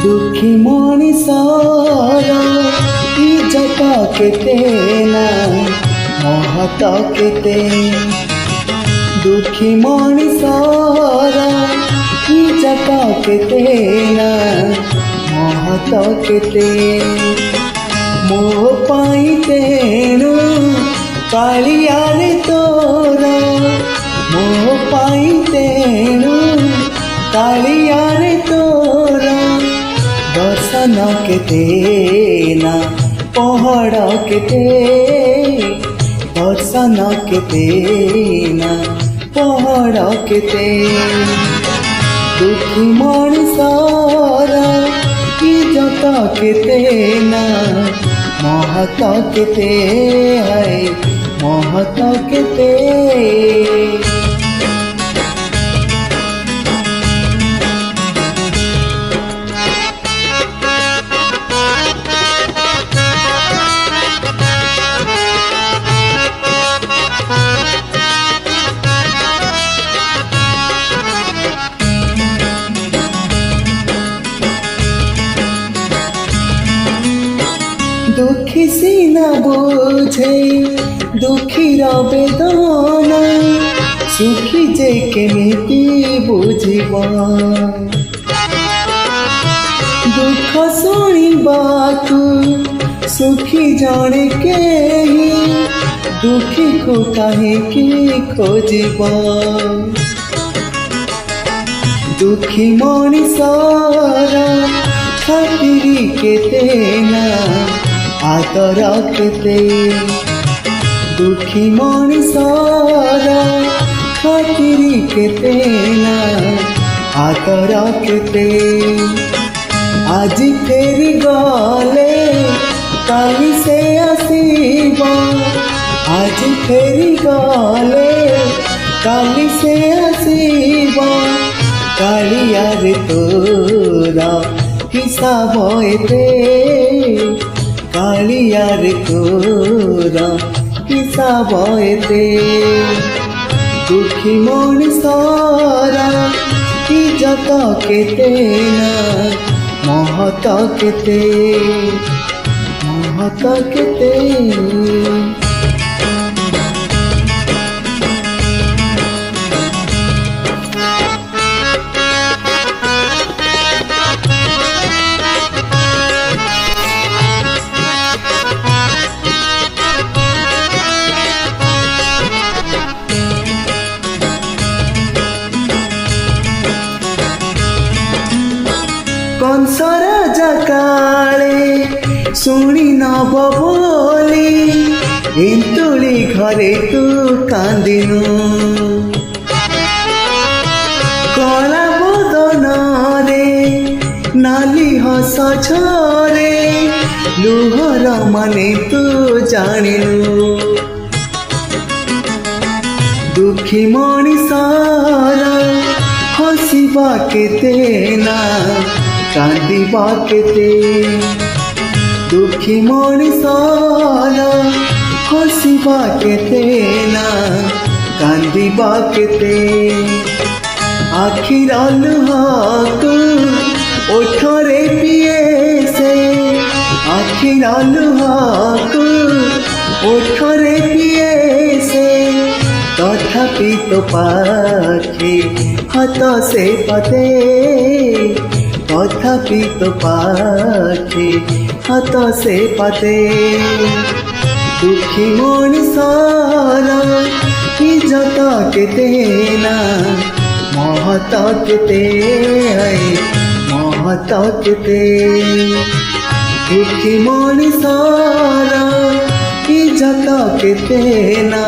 दुखी मଣିषर इज्जत केते ना महत केते दुखी मଣିषर इज्जत केते ना महत केते मो पाई तेणु कालिया रे तोर मो पाई तेणु कालिया रे तोर दर्शन केते ना पहाड़ केते दर्शन केते ना पहाड़ केते दुखी मଣିषर इज्जत केते ना महत केते है महत केते दुखी सीना बुझे दुखीर बेदना सुखी जे केमिति बुझिब दुख शुणिबाकु सुखी जणे केही दुखी को काहेकि खोजिब दुखी मଣିषर खातिरी केते ना आदर केते दुखी मଣିषर खातिरी केते ना आदर केते आज फेरी गले काली से आसीब आज फेरी गले काली से आसीब कालिया रे तोरा हिसाब एते कालिया रे तोरा हिसाब एते दुखी मଣିषर इज्जत केते ना महत केते महत केते कंस राजा काले शुणी नब बोली एंतुली घरे तू कांदिनु कला बदन रे नाली हस छरे लुहर माने तू जानिनु दुखी मଣିषर हसिबा केते ना कांदिबा केते दुखी मଣିषर हसिबा केते ना कांदिबा केते आखिर लुहकु ओठरे पिए से आखिर लुहकु ओठरे पिए से तथापि तो पाखे हाथ से पते तथापि तो पाखे हाथ से पते दुखी मଣିषर इज्जत केते ना महत केते है महत केते दुखी मଣିषर इज्जत केते ना